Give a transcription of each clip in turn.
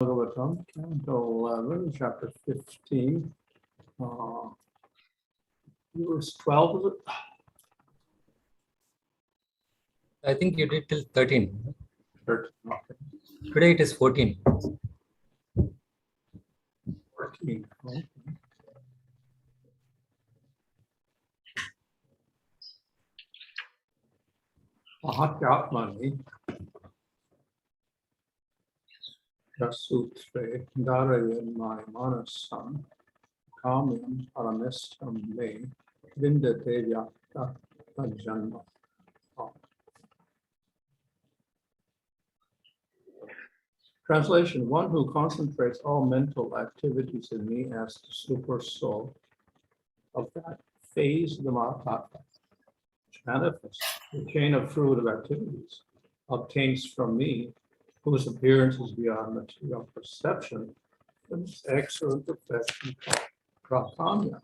Canto 11, chapter 15, verse 12, is it? I think you did till 13. 13, okay. Today it is 14. 14, okay. Mahat-tattva, sūtre, dhārayen maanasam, pārameṣṭhyaṁ, vindate vyakta-janmanaḥ. Translation: one who concentrates all mental activities in me as the Supersoul of that phase of the mahat-tattva, which manifests the chain of fruitive activities, obtains from me, whose appearance is beyond material perception, this excellent perfection called prākāmya.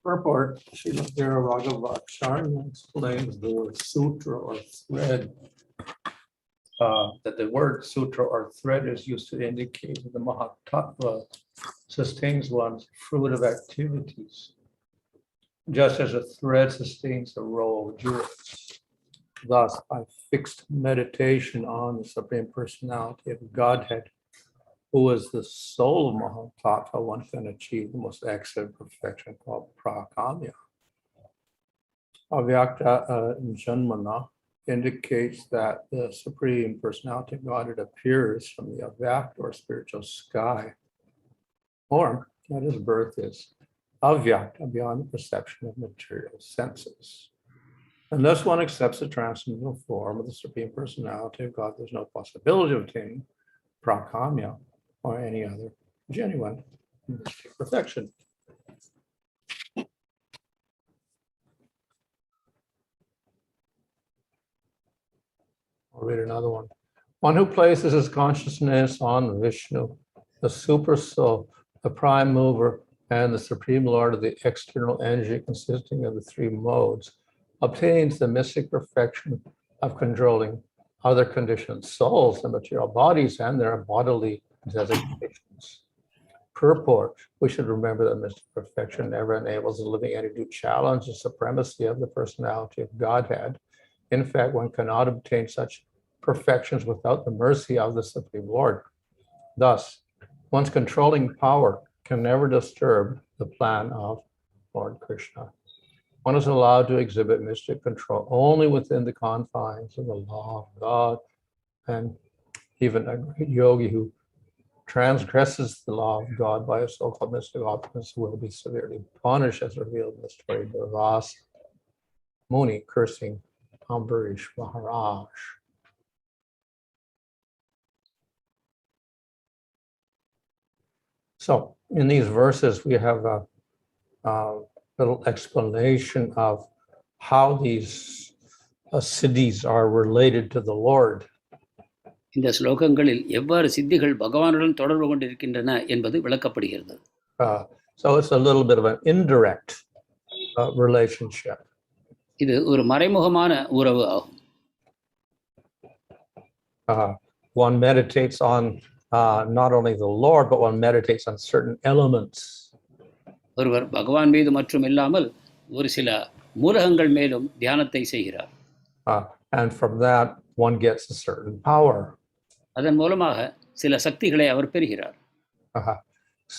Purport: Srila Bhagavad-acharya explains the word sūtre or thread. That the word sutra or thread is used to indicate that the mahat-tattva sustains one's fruitive activities, just as a thread sustains a row of jewels. Thus, by fixed meditation on the Supreme Personality of Godhead, who is the soul of mahat-tattva, one can achieve the most excellent perfection called prākāmya. Avyakta-janmanaḥ indicates that the Supreme Personality of Godhead appears from the avyakta or spiritual sky, or that his birth is avyakta, beyond the perception of material senses. Unless one accepts the transcendental form of the Supreme Personality of God, there's no possibility of obtaining prākāmya or any other genuine mystic perfection. I'll read another one. One who places his consciousness on Vishnu, the Supersoul, the prime mover, and the Supreme Lord of the external energy consisting of the three modes, obtains the mystic perfection of controlling other conditioned souls, the material bodies, and their bodily designations. Purport: we should remember that mystic perfection never enables the living entity to challenge the supremacy of the personality of Godhead. In fact, one cannot obtain such perfections without the mercy of the Supreme Lord. Thus, one's controlling power can never disturb the plan of Lord Krishna. One is allowed to exhibit mystic control only within the confines of the law of God, and even a great yogi who transgresses the law of God by a so-called mystic opulence will be severely punished, as revealed in the story of Durvasa Muni cursing Ambarish Maharaj. So in these verses, we have a little explanation of how these siddhis are related to the Lord. இந்த ஸ்லோகங்களில் எவ்வாறு சித்திகள் பகவானுடன் தொடர்பு கொண்டிருக்கின்றன என்பது விளக்கப்படுகிறது. So it's a little bit of an indirect relationship. இது ஒரு மறைமுகமான உறவு ஆகும். One meditates on not only the Lord, but one meditates on certain elements. ஒருவர் பகவான் மீது மற்றும் இல்லாமல் ஒரு சில மூலகங்கள் மேலும் தியானத்தை செய்கிறார். And from that one gets a certain power. அதன் மூலமாக சில சக்திகளை அவர் பெறுகிறார்.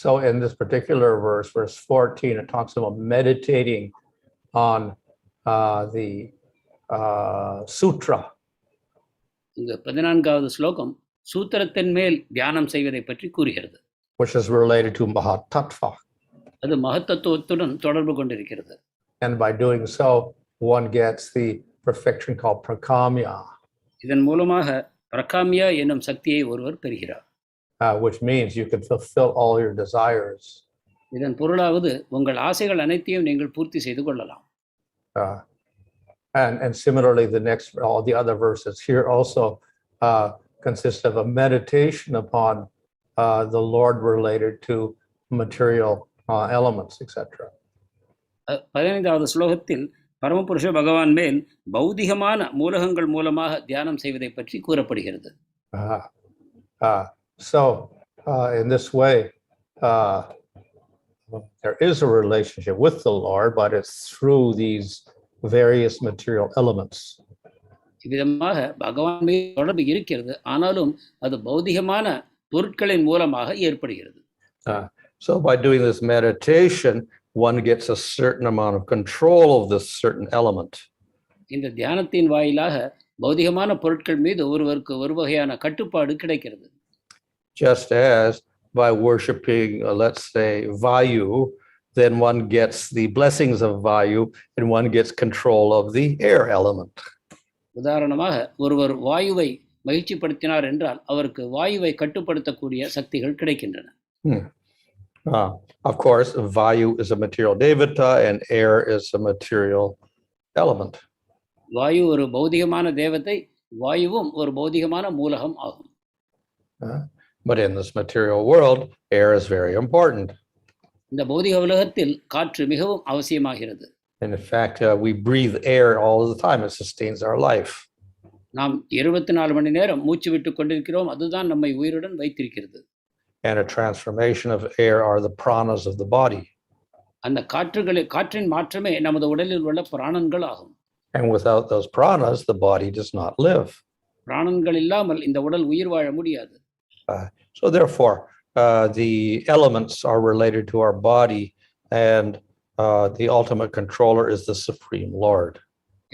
So in this particular verse, verse 14, it talks about meditating on the sutra. இந்த 14வது ஸ்லோகம் சூத்திரத்தின் மேல் தியானம் செய்வதை பற்றி கூறுகிறது. Which is related to mahat-tattva. அது மகத்-தத்துவத்துடன் தொடர்பு கொண்டிருக்கிறது. And by doing so, one gets the perfection called prākāmya. இதன் மூலமாக prākāmya என்னும் சக்தியை ஒருவர் பெறுகிறார். Which means you can fulfill all your desires. இதன் பொருளாவது உங்கள் ஆசைகள் அனைத்தையும் நீங்கள் பூர்த்தி செய்து கொள்ளலாம். And similarly, all the other verses here also consist of a meditation upon the Lord related to material elements, etc. 15வது ஸ்லோகத்தில் பரமபுருஷ பகவான் மேல் பௌதிகமான மூலகங்கள் மூலமாக தியானம் செய்வதை பற்றி கூறப்படுகிறது. In this way, there is a relationship with the Lord, but it's through these various material elements. இவ்விதமாக பகவான் மீது தொடர்பு இருக்கிறது, ஆனாலும் அது பௌதிகமான பொருட்களின் மூலமாக ஏற்படுகிறது. So by doing this meditation, one gets a certain amount of control of this certain element. இந்த தியானத்தின் வாயிலாக பௌதிகமான பொருட்கள் மீது ஒருவருக்கு ஒரு வகையான கட்டுப்பாடு கிடைக்கிறது. Just as by worshiping, let's say, vayu, then one gets the blessings of vayu and one gets control of the air element. உதாரணமாக ஒருவர் வாயுவை மகிழ்ச்சிப்படுத்தினார் என்றால் அவருக்கு வாயுவை கட்டுப்படுத்தக்கூடிய சக்திகள் கிடைக்கின்றன. Of course, vayu is a material devata and air is a material element. வாயு ஒரு பௌதிகமான தேவதை, வாயுவும் ஒரு பௌதிகமான மூலகம் ஆகும். But in this material world, air is very important. இந்த பௌதிக உலகத்தில் காற்று மிகவும் அவசியமாகிறது. And in fact, we breathe air all the time. It sustains our life. நாம் 24 மணி நேரம் மூச்சு விட்டுக் கொண்டிருக்கிறோம், அதுதான் நம்மை உயிருடன் வைத்திருக்கிறது. And a transformation of air are the pranas of the body. அந்த காற்றின் மாற்றமே நமது உடலில் உள்ள பிராணன்கள் ஆகும். And without those pranas, the body does not live. பிராணன்கள் இல்லாமல் இந்த உடல் உயிர் வாழ முடியாது. So therefore, the elements are related to our body, and the ultimate controller is the Supreme Lord.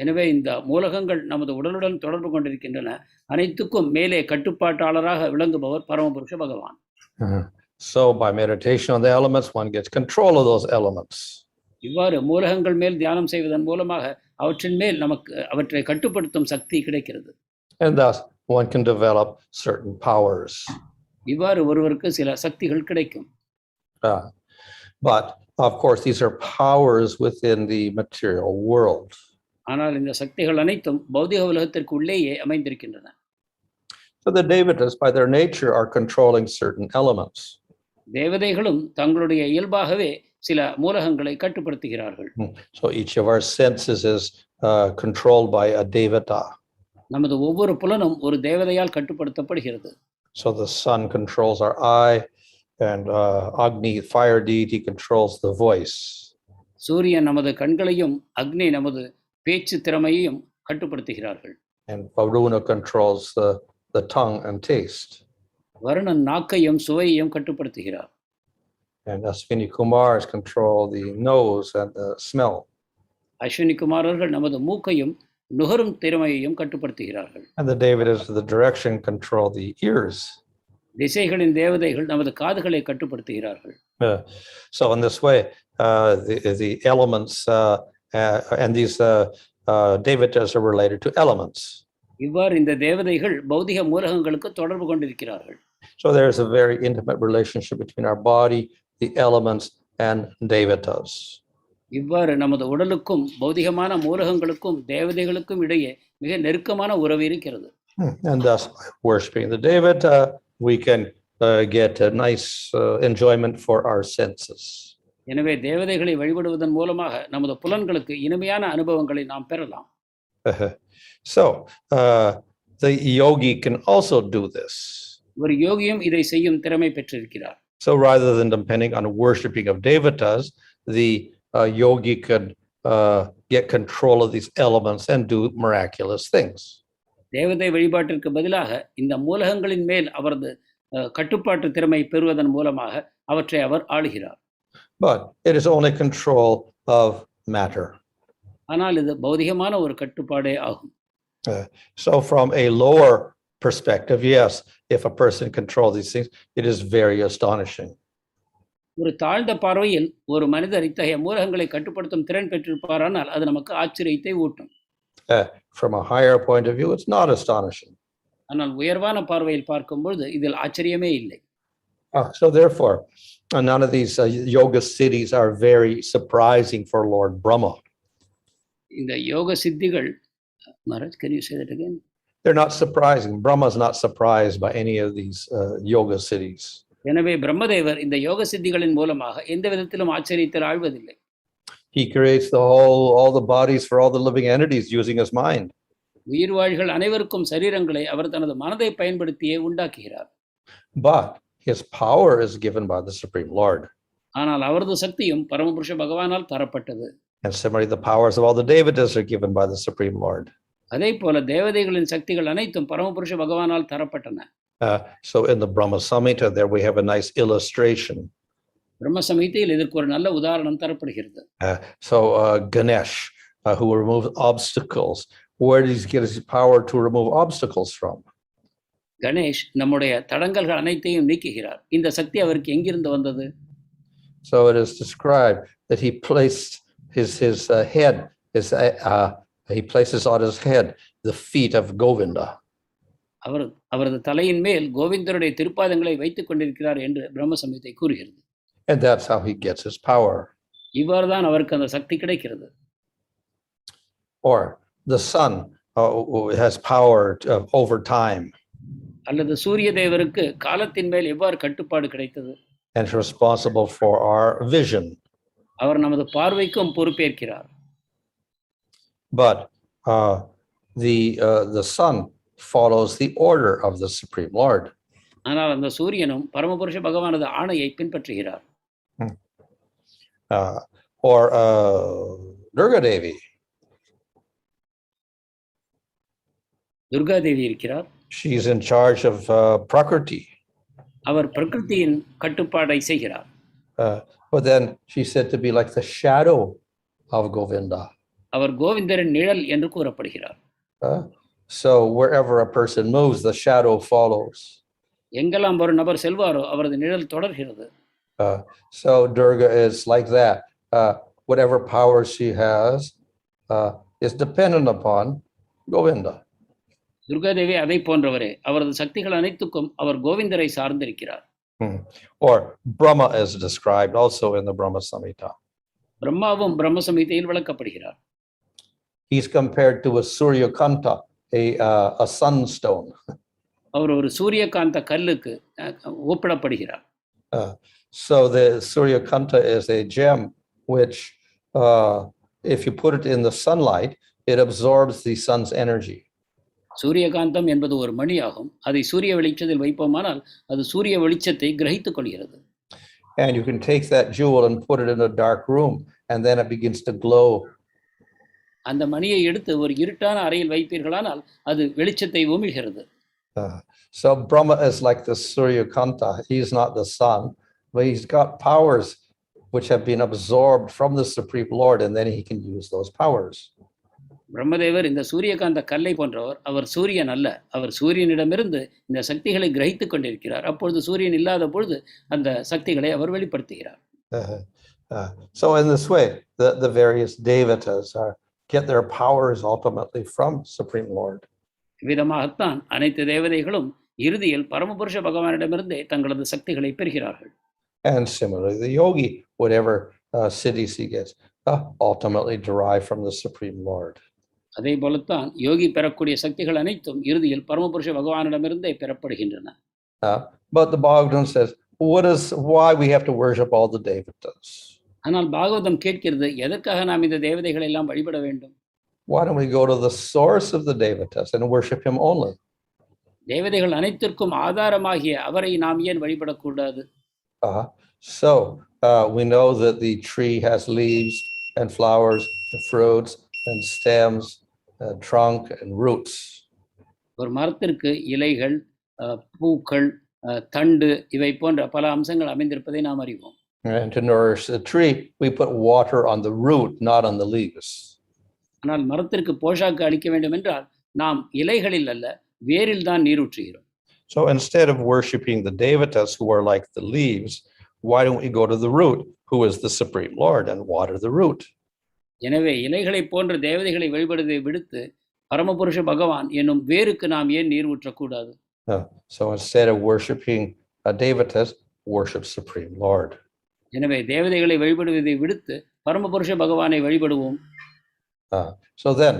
எனவே இந்த மூலகங்கள் நமது உடலுடன் தொடர்பு கொண்டிருக்கின்றன. அனைத்துக்கும் மேலே கட்டுப்பாட்டாளராக விளங்குபவர் பரமபுருஷ பகவான். So by meditation on the elements, one gets control of those elements. இவ்வாறு மூலகங்கள் மேல் தியானம் செய்வதன் மூலமாக அவற்றின் மேல் நமக்கு அவற்றை கட்டுப்படுத்தும் சக்தி கிடைக்கிறது. And thus one can develop certain powers. இவ்வாறு ஒருவருக்கு சில சக்திகள் கிடைக்கும். But of course, these are powers within the material world. ஆனால் இந்த சக்திகள் அனைத்தும் பௌதிக உலகத்திற்கு உள்ளேயே அமைந்திருக்கின்றன. So the devatas, by their nature, are controlling certain elements. தேவதைகளும் தங்களுடைய இயல்பாகவே சில மூலகங்களை கட்டுப்படுத்துகிறார்கள். So each of our senses is controlled by a devata. நமது ஒவ்வொரு புலனும் ஒரு தேவதையால் கட்டுப்படுத்தப்படுகிறது. So the sun controls our eye, and Agni, fire deity, controls the voice. சூரியன் நமது கண்களையும் அக்னி நமது பேச்சு திறமையையும் கட்டுப்படுத்துகிறார்கள். And Varuna controls the tongue and taste. Varunan நாக்கையும் சுவையையும் கட்டுப்படுத்துகிறார். And Ashwini Kumars control the nose and the smell. Ashwini குமாரர்கள் நமது மூக்கையும் நுகரும் திறமையையும் கட்டுப்படுத்துகிறார்கள். And the devatas of the direction control the ears. திசைகளின் தேவதைகள் நமது காதுகளை கட்டுப்படுத்துகிறார்கள். So in this way, the elements and these devatas are related to elements. இவ்வாறு இந்த தேவதைகள் பௌதிக மூலகங்களுக்கு தொடர்பு கொண்டிருக்கிறார்கள். So there is a very intimate relationship between our body, the elements, and devatas. இவ்வாறு நமது உடலுக்கும் பௌதிகமான மூலகங்களுக்கும் தேவதைகளுக்கும் இடையே மிக நெருக்கமான உறவு இருக்கிறது. And thus, worshiping the devata, we can get a nice enjoyment for our senses. எனவே தேவதைகளை வழிபடுவதன் மூலமாக நமது புலன்களுக்கு இனிமையான அனுபவங்களை நாம் பெறலாம். So the yogi can also do this. ஒரு யோகியும் இதை செய்யும் திறமை பெற்றிருக்கிறார். So rather than depending on worshiping of devatas, the yogi could get control of these elements and do miraculous things. தேவதை வழிபாட்டிற்கு பதிலாக இந்த மூலகங்களின் மேல் அவரது கட்டுப்பாட்டு திறமை பெறுவதன் மூலமாக அவற்றை அவர் ஆளுகிறார். But it is only control of matter. ஆனால் இது பௌதிகமான ஒரு கட்டுப்பாடே ஆகும். So from a lower perspective, yes, if a person controls these things, it is very astonishing. ஒரு தாழ்ந்த பார்வையில் ஒரு மனிதர் இத்தகைய மூலகங்களை கட்டுப்படுத்தும் திறன் பெற்றிருப்பாரானால் அது நமக்கு ஆச்சரியத்தை ஊட்டும். From a higher point of view, it's not astonishing. ஆனால் உயர்வான பார்வையில் பார்க்கும்போது இதில் ஆச்சரியமே இல்லை. So therefore, none of these yoga siddhis are very surprising for Lord Brahma. இந்த யோக சித்திகள், Maharaj, can you say that again? They're not surprising. Brahma is not surprised by any of these yoga siddhis. எனவே பிரம்மதேவர் இந்த யோக சித்திகளின் மூலமாக எந்த விதத்திலும் ஆச்சரியத்தில் ஆழ்வதில்லை. He creates all the bodies for all the living entities using his mind. உயிர்வாழிகள் அனைவருக்கும் சரீரங்களை அவர் தனது மனதை பயன்படுத்தியே உண்டாக்குகிறார். But his power is given by the Supreme Lord. ஆனால் அவரது சக்தியும் பரமபுருஷ பகவானால் தரப்பட்டது. And similarly, the powers of all the devotees are given by the Supreme Lord. அதே போல தேவதைகளின் சக்திகள் அனைத்தும் பரமபுருஷ பகவானால் தரப்பட்டன. So in the Brahma Samhita, there we have a nice illustration. பிரம்ம சமீதையில் இதற்கு ஒரு நல்ல உதாரணம் தரப்படுகிறது. So Ganesh, who removes obstacles, where does he get his power to remove obstacles from? Ganesh நம்முடைய தடங்கல்கள் அனைத்தையும் நீக்குகிறார். இந்த சக்தி அவருக்கு எங்கிருந்து வந்தது? So it is described that he placed his head, he places on his head the feet of Govinda. அவரது தலையின் மேல் கோவிந்தருடைய திருப்பாதங்களை வைத்துக் கொண்டிருக்கிறார் என்று பிரம்ம சமீதை கூறுகிறது. And that's how he gets his power. இவ்வாறுதான் அவருக்கு அந்த சக்தி கிடைக்கிறது. Or the sun has power over time. அல்லது சூரிய தேவருக்கு காலத்தின் மேல் எவ்வாறு கட்டுப்பாடு கிடைத்தது? And is responsible for our vision. அவர் நமது பார்வைக்கும் பொறுப்பேற்கிறார். But the sun follows the order of the Supreme Lord. ஆனால் அந்த சூரியனும் பரமபுருஷ பகவானது ஆணையை பின்பற்றுகிறார். Or Durga Devi. Durga Devi இருக்கிறார். She is in charge of Prakriti. அவர் பிரகிருதியின் கட்டுப்பாடை செய்கிறார். But then she's said to be like the shadow of Govinda. அவர் கோவிந்தரின் நிழல் என்று கூறப்படுகிறார். So wherever a person moves, the shadow follows. எங்கெல்லாம் ஒரு நபர் செல்வாரோ அவரது நிழல் தொடர்கிறது. So Durga is like that. Whatever power she has is dependent upon Govinda. Durga Devi அதை போன்றவரே. அவரது சக்திகள் அனைத்துக்கும் அவர் கோவிந்தரை சார்ந்திருக்கிறார். Or Brahma is described also in the Brahma Samhita. பிரம்மாவும் பிரம்ம சமீதையில் விளக்கப்படுகிறார். He's compared to a Suryakanta, a sunstone. அவர் ஒரு சூரியகாந்த கல்லுக்கு ஒப்பிடப்படுகிறார். So the Suryakanta is a gem which, if you put it in the sunlight, it absorbs the sun's energy. Suryakantham என்பது ஒரு மணியாகும். அதை சூரிய வெளிச்சத்தில் வைப்போமானால் அது சூரிய வெளிச்சத்தை கிரகித்துக் கொள்கிறது. And you can take that jewel and put it in a dark room, and then it begins to glow. அந்த மணியை எடுத்து ஒரு இருட்டான அறையில் வைப்பீர்களானால் அது வெளிச்சத்தை உமிழ்கிறது. So Brahma is like the Suryakanta. He's not the sun, but he's got powers which have been absorbed from the Supreme Lord, and then he can use those powers. பிரம்மதேவர் இந்த சூரியகாந்த கல்லை போன்றவர். அவர் சூரியன் அல்ல. அவர் சூரியனிடமிருந்து இந்த சக்திகளை கிரகித்துக் கொண்டிருக்கிறார். அப்பொழுது சூரியன் இல்லாத பொழுது அந்த சக்திகளை அவர் வெளிப்படுத்துகிறார். So in this way, the various devotees get their powers ultimately from Supreme Lord. விதமாகத்தான் அனைத்து தேவதைகளும் இறுதியில் பரமபுருஷ பகவானிடமிருந்தே தங்களது சக்திகளை பெறுகிறார்கள். And similarly, the yogi, whatever siddhis he gets, ultimately derive from the Supreme Lord. அதே போலத்தான் யோகி பெறக்கூடிய சக்திகள் அனைத்தும் இறுதியில் பரமபுருஷ பகவானிடமிருந்தே பெறப்படுகின்றன. But the Bhagavatam says, why we have to worship all the devotees? ஆனால் பாகவதம் கேட்கிறது, எதற்காக நாம் இந்த தேவதைகளை எல்லாம் வழிபட வேண்டும்? Why don't we go to the source of the devotees and worship him only? தேவதைகள் அனைத்திற்கும் ஆதாரமாகிய அவரை நாம் ஏன் வழிபடக்கூடாது? So we know that the tree has leaves and flowers and fruits and stems, trunk and roots. ஒரு மரத்திற்கு இலைகள், பூக்கள், தண்டு இவை போன்ற பல அம்சங்கள் அமைந்திருப்பதை நாம் அறிவோம். And to nourish the tree, we put water on the root, not on the leaves. ஆனால் மரத்திற்கு போஷாக்கு அளிக்க வேண்டும் என்றால் நாம் இலைகளில் அல்ல, வேரில் தான் நீர் ஊற்றுகிறோம். So instead of worshiping the devotees who are like the leaves, why don't we go to the root, who is the Supreme Lord, and water the root? எனவே இலைகளை போன்ற தேவதைகளை வழிபடுவதை விடுத்து பரமபுருஷ பகவான் என்னும் வேருக்கு நாம் ஏன் நீர் ஊற்றக்கூடாது? So instead of worshiping devotees, worship Supreme Lord. எனவே தேவதைகளை வழிபடுவதை விடுத்து பரமபுருஷ பகவானை வழிபடுவோம். So then,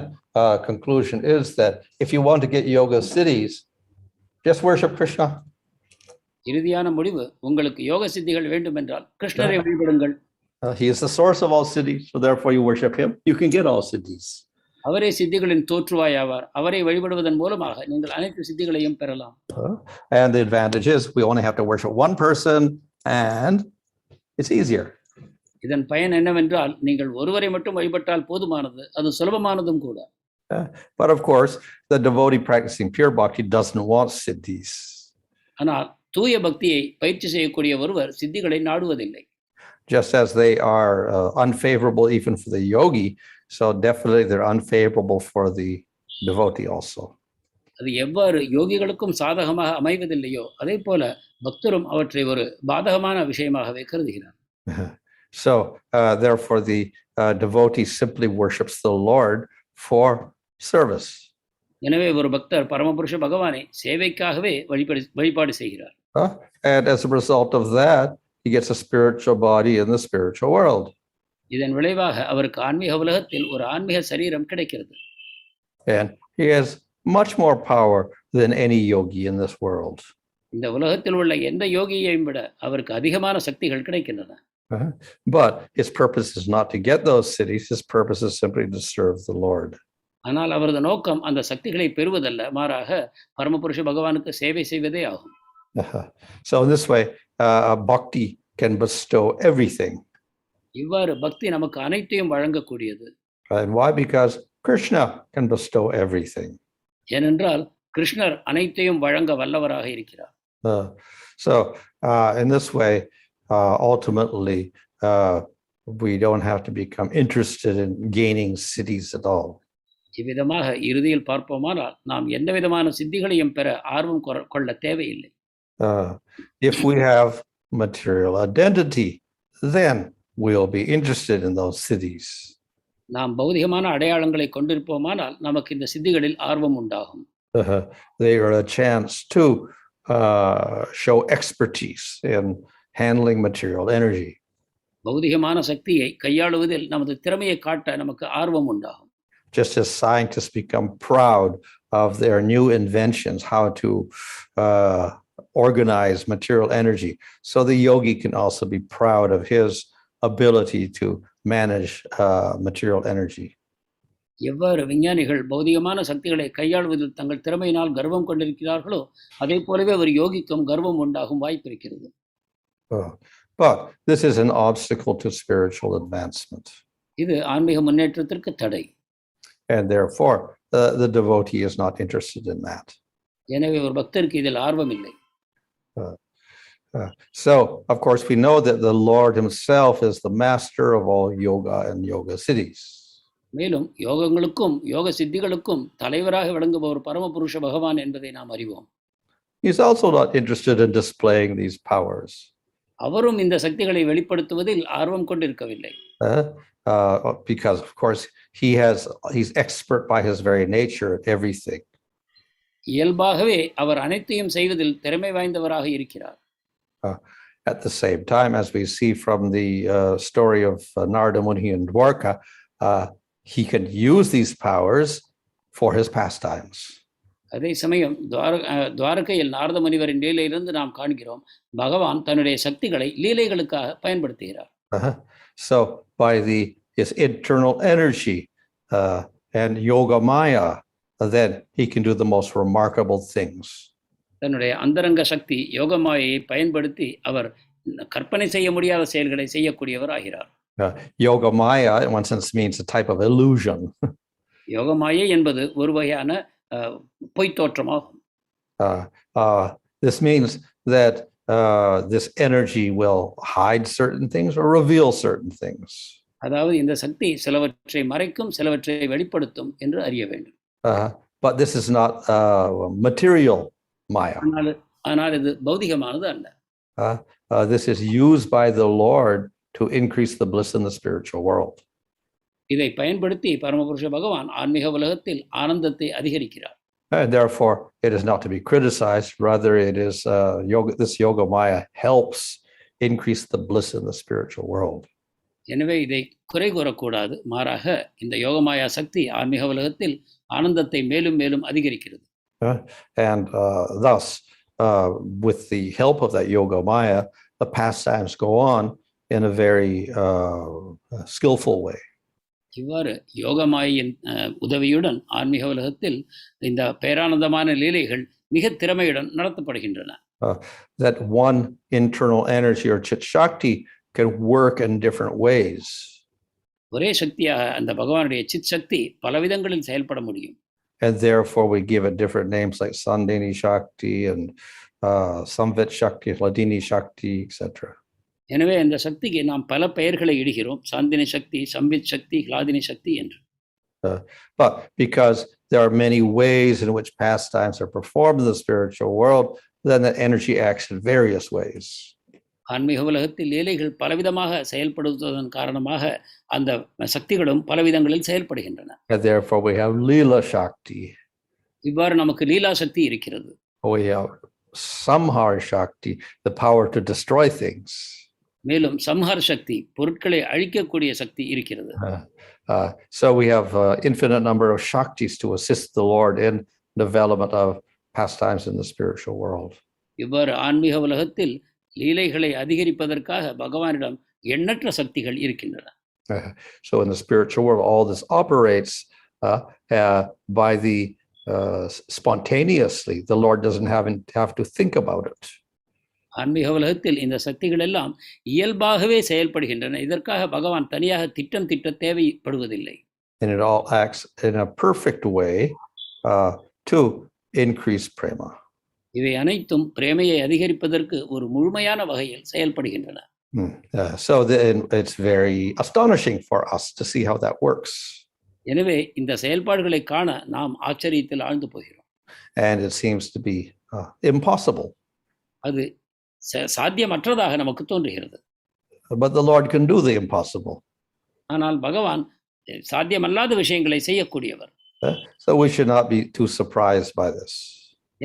conclusion is that if you want to get yoga siddhis, just worship Krishna. இறுதியான முடிவு, உங்களுக்கு யோக சித்திகள் வேண்டும் என்றால் கிருஷ்ணரை வழிபடுங்கள். He is the source of all siddhis, so therefore you worship him, you can get all siddhis. அவரே சித்திகளின் தோற்றுவாயாவார். அவரை வழிபடுவதன் மூலமாக நீங்கள் அனைத்து சித்திகளையும் பெறலாம். And the advantage is we only have to worship one person and it's easier. இதன் பயன் என்னவென்றால் நீங்கள் ஒருவரை மட்டும் வழிபட்டால் போதுமானது, அது சுலபமானதும் கூட. But of course, the devotee practicing pure bhakti doesn't want siddhis. ஆனால் தூய பக்தியை பயிற்சி செய்யக்கூடிய ஒருவர் சித்திகளை நாடுவதில்லை. Just as they are unfavorable even for the yogi, so definitely they're unfavorable for the devotee also. அது எவ்வாறு யோகிகளுக்கும் சாதகமாக அமைவதில்லையோ அதே போல பக்தரும் அவற்றை ஒரு பாதகமான விஷயமாகவே கருதுகிறார். So therefore the devotee simply worships the Lord for service. எனவே ஒரு பக்தர் பரமபுருஷ பகவானை சேவைக்காகவே வழிபாடு செய்கிறார். And as a result of that, he gets a spiritual body in the spiritual world. இதன் விளைவாக அவருக்கு ஆன்மீக உலகத்தில் ஒரு ஆன்மீக சரீரம் கிடைக்கிறது. And he has much more power than any yogi in this world. இந்த உலகத்தில் உள்ள எந்த யோகியையும் விட அவருக்கு அதிகமான சக்திகள் கிடைக்கின்றன. But his purpose is not to get those siddhis. His purpose is simply to serve the Lord. ஆனால் அவரது நோக்கம் அந்த சக்திகளை பெறுவதல்ல, மாறாக பரமபுருஷ பகவானுக்கு சேவை செய்வதே ஆகும். So in this way, bhakti can bestow everything. இவ்வாறு பக்தி நமக்கு அனைத்தையும் வழங்கக்கூடியது. And why? Because Krishna can bestow everything. ஏனென்றால் கிருஷ்ணர் அனைத்தையும் வழங்க வல்லவராக இருக்கிறார். So in this way, ultimately, we don't have to become interested in gaining siddhis at all. இவ்விதமாக இறுதியில் பார்ப்போமானால் நாம் எந்த விதமான சித்திகளையும் பெற ஆர்வம் கொள்ள தேவையில்லை. If we have material identity, then we'll be interested in those siddhis. நாம் பௌதிகமான அடையாளங்களை கொண்டிருப்போமானால் நமக்கு இந்த சித்திகளில் ஆர்வம் உண்டாகும். They are a chance to show expertise in handling material energy. பௌதிகமான சக்தியை கையாளுவதில் நமது திறமையை காட்ட நமக்கு ஆர்வம் உண்டாகும். Just as scientists become proud of their new inventions, how to organize material energy, so the yogi can also be proud of his ability to manage material energy. எவ்வாறு விஞ்ஞானிகள் பௌதிகமான சக்திகளை கையாளுவதில் தங்கள் திறமையினால் கர்வம் கொண்டிருக்கிறார்களோ அதே போலவே ஒரு யோகிக்கும் கர்வம் உண்டாகும் வாய்ப்பு இருக்கிறது. But this is an obstacle to spiritual advancement. இது ஆன்மீக முன்னேற்றத்திற்கு தடை. And therefore, the devotee is not interested in that. எனவே ஒரு பக்தருக்கு இதில் ஆர்வம் இல்லை. So, of course, we know that the Lord himself is the master of all yoga and yoga siddhis. மேலும் யோகங்களுக்கும் யோக சித்திகளுக்கும் தலைவராக விளங்குபவர் பரமபுருஷ பகவான் என்பதை நாம் அறிவோம். He's also not interested in displaying these powers. அவரும் இந்த சக்திகளை வெளிப்படுத்துவதில் ஆர்வம் கொண்டிருக்கவில்லை. Because of course he's expert by his very nature at everything. இயல்பாகவே அவர் அனைத்தையும் செய்வதில் திறமை வாய்ந்தவராக இருக்கிறார். At the same time, as we see from the story of Narada Muni in Dwarka, he can use these powers for his pastimes. அதே சமயம் துவாரகையில் நாரத முனிவரின் லீலையிலிருந்து நாம் காண்கிறோம் பகவான் தன்னுடைய சக்திகளை லீலைகளுக்காக பயன்படுத்துகிறார். So by his internal energy and yoga maya, then he can do the most remarkable things. தன்னுடைய அந்தரங்க சக்தி யோக மாயையை பயன்படுத்தி அவர் கற்பனை செய்ய முடியாத செயல்களை செய்யக்கூடியவர் ஆகிறார். Yoga maya in one sense means a type of illusion. யோக மாயை என்பது ஒரு வகையான பொய் தோற்றமாகும். This means that this energy will hide certain things or reveal certain things. அதாவது இந்த சக்தி சிலவற்றை மறைக்கும் சிலவற்றை வெளிப்படுத்தும் என்று அறிய வேண்டும். But this is not material maya. ஆனால் இது பௌதிகமானது அல்ல. This is used by the Lord to increase the bliss in the spiritual world. இதை பயன்படுத்தி பரமபுருஷ பகவான் ஆன்மீக உலகத்தில் ஆனந்தத்தை அதிகரிக்கிறார். And therefore, it is not to be criticized. Rather, it is this yoga maya helps increase the bliss in the spiritual world. எனவே இதை குறை கூறக்கூடாது. மாறாக இந்த யோக மாயா சக்தி ஆன்மீக உலகத்தில் ஆனந்தத்தை மேலும் மேலும் அதிகரிக்கிறது. And thus, with the help of that yoga maya, the pastimes go on in a very skillful way. இவ்வாறு யோகமாயின் உதவியுடன் ஆன்மீக உலகத்தில் இந்த பேரானந்தமான லீலைகள் மிக திறமையுடன் நடத்தப்படுகின்றன. That one internal energy or chit shakti can work in different ways. ஒரே சக்தியாக அந்த பகவானுடைய சித் சக்தி பலவிதங்களில் செயல்பட முடியும். And therefore we give it different names like Sandini Shakti and Samvit Shakti, Hladini Shakti, etc. எனவே அந்த சக்திக்கு நாம் பல பெயர்களை இடுகிறோம். சாந்தினி சக்தி, சம்வித் சக்தி, ஹ்லாதினி சக்தி என்று. But because there are many ways in which pastimes are performed in the spiritual world, then that energy acts in various ways. ஆன்மீக உலகத்தில் லீலைகள் பலவிதமாக செயல்படுவதன் காரணமாக அந்த சக்திகளும் பலவிதங்களில் செயல்படுகின்றன. And therefore we have Leela Shakti. இவ்வாறு நமக்கு லீலா சக்தி இருக்கிறது. We have Samhar Shakti, the power to destroy things. மேலும் சம்ஹார் சக்தி, பொருட்களை அழிக்கக்கூடிய சக்தி இருக்கிறது. So we have infinite number of Shaktis to assist the Lord in development of pastimes in the spiritual world. இவ்வாறு ஆன்மீக உலகத்தில் லீலைகளை அதிகரிப்பதற்காக பகவானிடம் எண்ணற்ற சக்திகள் இருக்கின்றன. So in the spiritual world, all this operates by the spontaneously. The Lord doesn't have to think about it. ஆன்மீக உலகத்தில் இந்த சக்திகள் எல்லாம் இயல்பாகவே செயல்படுகின்றன. இதற்காக பகவான் தனியாக திட்டம் தீட்ட தேவைப்படுவதில்லை. And it all acts in a perfect way to increase prema. இவை அனைத்தும் பிரேமையை அதிகரிப்பதற்கு ஒரு முழுமையான வகையில் செயல்படுகின்றன. So it's very astonishing for us to see how that works. எனவே இந்த செயல்பாடுகளை காண நாம் ஆச்சரியத்தில் ஆழ்ந்து போகிறோம். And it seems to be impossible. அது சாத்தியமற்றதாக நமக்கு தோன்றுகிறது. But the Lord can do the impossible. ஆனால் பகவான் சாத்தியமல்லாத விஷயங்களை செய்யக்கூடியவர். So we should not be too surprised by this.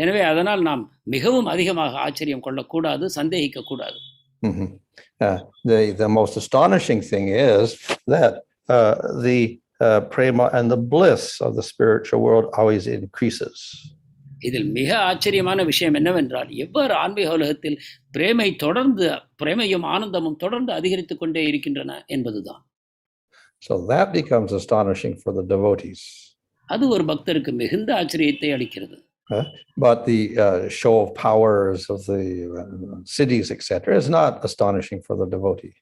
எனவே அதனால் நாம் மிகவும் அதிகமாக ஆச்சரியம் கொள்ளக்கூடாது, சந்தேகிக்க கூடாது. The most astonishing thing is that the prema and the bliss of the spiritual world always increases. இதில் மிக ஆச்சரியமான விஷயம் என்னவென்றால் எவ்வாறு ஆன்மீக உலகத்தில் பிரேமையும் ஆனந்தமும் தொடர்ந்து அதிகரித்துக் கொண்டே இருக்கின்றன என்பதுதான். So that becomes astonishing for the devotees. அது ஒரு பக்தருக்கு மிகுந்த ஆச்சரியத்தை அளிக்கிறது. But the show of powers of the siddhis, etc., is not astonishing for the devotee.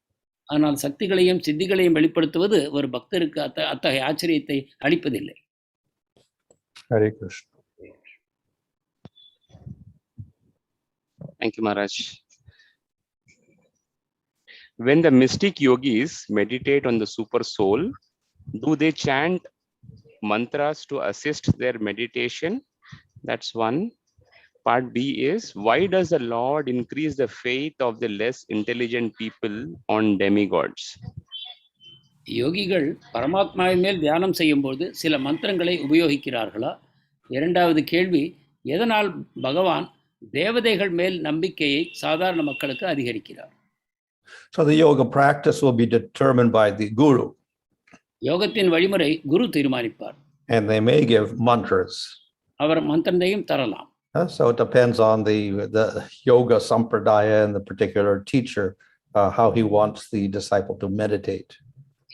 ஆனால் சக்திகளையும் சித்திகளையும் வெளிப்படுத்துவது ஒரு பக்தருக்கு அத்தகைய ஆச்சரியத்தை அளிப்பதில்லை. Hare Krishna. Thank you, Maharaj. When the mystic yogis meditate on the Supersoul, do they chant mantras to assist their meditation? That's one. Part B is, why does the Lord increase the faith of the less intelligent people on demigods? யோகிகள் பரமாத்மாவின் மேல் தியானம் செய்யும்போது சில மந்திரங்களை உபயோகிக்கிறார்களா? இரண்டாவது கேள்வி, எதனால் பகவான் தேவதைகள் மேல் நம்பிக்கையை சாதாரண மக்களுக்கு அதிகரிக்கிறார்? So the yoga practice will be determined by the guru. யோகத்தின் வழிமுறை குரு தீர்மானிப்பார். And they may give mantras. அவர் மந்திரத்தையும் தரலாம். So it depends on the yoga sampradaya and the particular teacher, how he wants the disciple to meditate.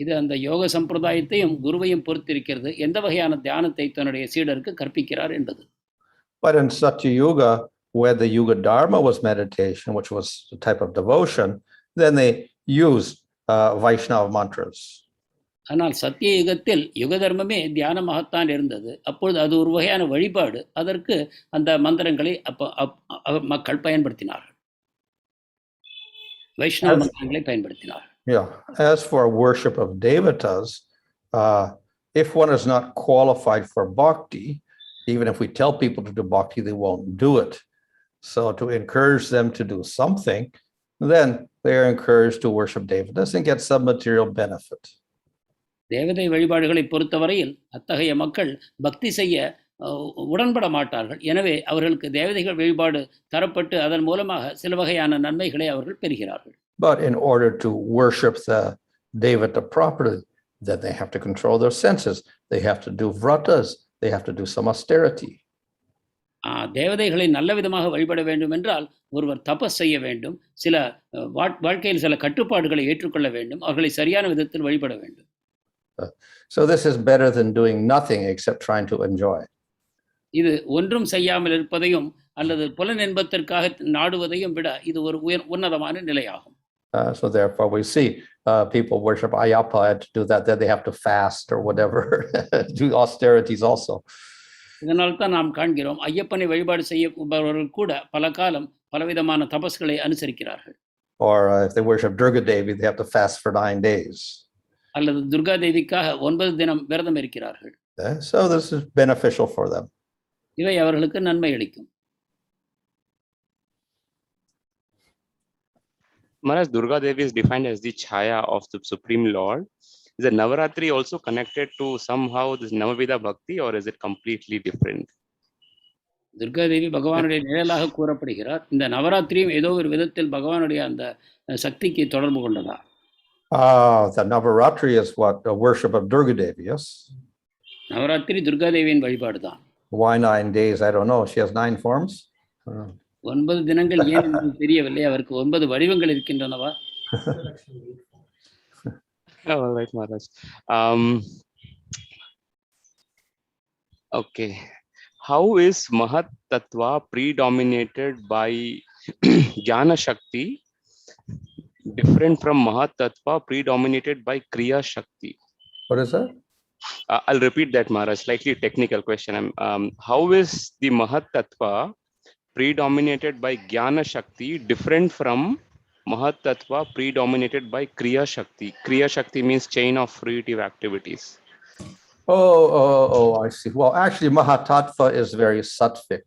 இது அந்த யோக சம்பிரதாயத்தையும் குருவையும் பொறுத்திருக்கிறது, எந்த வகையான தியானத்தை தன்னுடைய சீடருக்கு கற்பிக்கிறார் என்பது. But in Satya Yuga, where the Yuga Dharma was meditation, which was a type of devotion, then they used Vaishnava mantras. ஆனால் சத்திய யுகத்தில் யுக தர்மமே தியான மகத்தான் இருந்தது. அப்பொழுது அது ஒரு வகையான வழிபாடு. அதற்கு அந்த மந்திரங்களை மக்கள் பயன்படுத்தினார்கள், வைஷ்ணவ மந்திரங்களை பயன்படுத்தினார்கள். Yeah. As for worship of devotees, if one is not qualified for bhakti, even if we tell people to do bhakti, they won't do it. So to encourage them to do something, then they are encouraged to worship devotees and get some material benefit. தேவதை வழிபாடுகளை பொறுத்தவரையில் அத்தகைய மக்கள் பக்தி செய்ய உடன்பட மாட்டார்கள். எனவே அவர்களுக்கு தேவதைகள் வழிபாடு தரப்பட்டு அதன் மூலமாக சில வகையான நன்மைகளை அவர்கள் பெறுகிறார்கள். But in order to worship the devata properly, then they have to control their senses. They have to do vratas. They have to do some austerity. தேவதைகளை நல்ல விதமாக வழிபட வேண்டும் என்றால் ஒருவர் தபஸ் செய்ய வேண்டும், சில வாழ்க்கையில் சில கட்டுப்பாடுகளை ஏற்றுக்கொள்ள வேண்டும், அவர்களை சரியான விதத்தில் வழிபட வேண்டும். So this is better than doing nothing except trying to enjoy. இது ஒன்றும் செய்யாமல் இருப்பதையும் அல்லது புலன் இன்பத்திற்காக நாடுவதையும் விட இது ஒரு உன்னதமான நிலையாகும். So therefore we see people worship Ayyappa, and to do that then they have to fast or whatever, do austerities also. இதனால் தான் நாம் காண்கிறோம் ஐயப்பனை வழிபாடு செய்யப்பவர்கள் கூட பல காலம் பலவிதமான தபஸ்களை அனுசரிக்கிறார்கள். Or if they worship Durga Devi, they have to fast for 9 days. அல்லது துர்கா தேவிக்காக 9 தினம் விரதம் இருக்கிறார்கள். So this is beneficial for them. இவை அவர்களுக்கு நன்மை அளிக்கும். Maharaj, Durga Devi is defined as the chaya of the Supreme Lord. Is the Navaratri also connected to somehow this Navavida Bhakti, or is it completely different? Durga Devi பகவானுடைய நிழலாக கூறப்படுகிறார். இந்த நவராத்திரியும் ஏதோ ஒரு விதத்தில் பகவானுடைய அந்த சக்திக்கு தொடர்பு கொண்டதா? The Navaratri is what? The worship of Durga Devi, yes? Navaratri Durga தேவியின் வழிபாடு தான். Why 9 days? I don't know. She has 9 forms. 9 தினங்கள் ஏன் என்று தெரியவில்லை. அவருக்கு 9 வடிவங்கள் இருக்கின்றனவா? All right, Maharaj. Okay. How is mahat-tattva predominated by jnana shakti different from mahat-tattva predominated by kriya shakti? What is that? I'll repeat that, Maharaj. Slightly technical question. How is the mahat-tattva predominated by jnana shakti different from mahat-tattva predominated by kriya shakti? Kriya shakti means chain of fruitive activities. Oh, I see. Well, actually, mahat-tattva is very sattvic.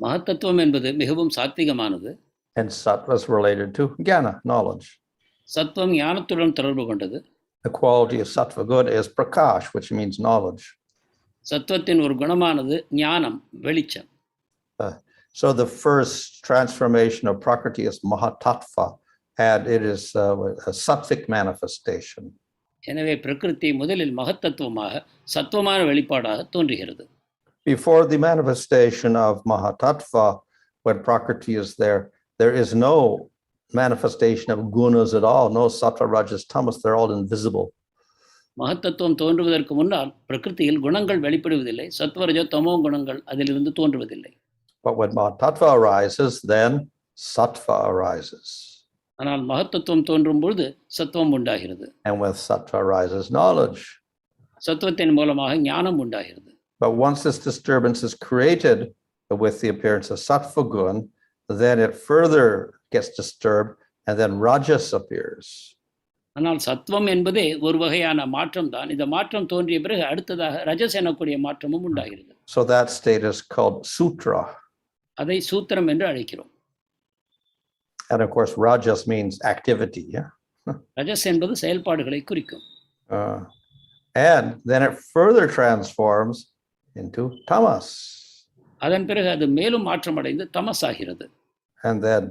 mahat-tattvam என்பது மிகவும் சாத்விகமானது. And sattva is related to jnana, knowledge. சத்வம் ஞானத்துடன் தொடர்பு கொண்டது. The quality of sattva good is prakash, which means knowledge. சத்வத்தின் ஒரு குணமானது ஞானம், வெளிச்சம். So the first transformation of prakriti is mahat-tattva, and it is a sattvic manifestation. எனவே பிரகிருதி முதலில் மகத்தத்துவமாக சத்துவமான வெளிப்பாடாக தோன்றுகிறது. Before the manifestation of mahat-tattva, when prakriti is there, there is no manifestation of gunas at all, no sattva, rajas, tamas, they're all invisible. மகத்தத்துவம் தோன்றுவதற்கு முன்னால் பிரகிருதியில் குணங்கள் வெளிப்படுவதில்லை, சத்வரஜ தமோ குணங்கள் அதிலிருந்து தோன்றுவதில்லை. But when mahat-tattva arises, then sattva arises. ஆனால் மகத்தத்துவம் தோன்றும் பொழுது சத்துவம் உண்டாகிறது. And when sattva arises, knowledge. சத்துவத்தின் மூலமாக ஞானம் உண்டாகிறது. But once this disturbance is created with the appearance of sattva gun, then it further gets disturbed, and then rajas appears. ஆனால் சத்துவம் என்பதே ஒரு வகையான மாற்றம் தான். இந்த மாற்றம் தோன்றிய பிறகு அடுத்ததாக ரஜஸ் எனக்கூடிய மாற்றமும் உண்டாகிறது. So that state is called sūtra. அதை சூத்திரம் என்று அழைக்கிறோம். And of course, rajas means activity. Yeah. ரஜஸ் என்பது செயல்பாடுகளை குறிக்கும். And then it further transforms into tamas. அதன் பிறகு அது மேலும் மாற்றமடைந்து தமஸ் ஆகிறது. And then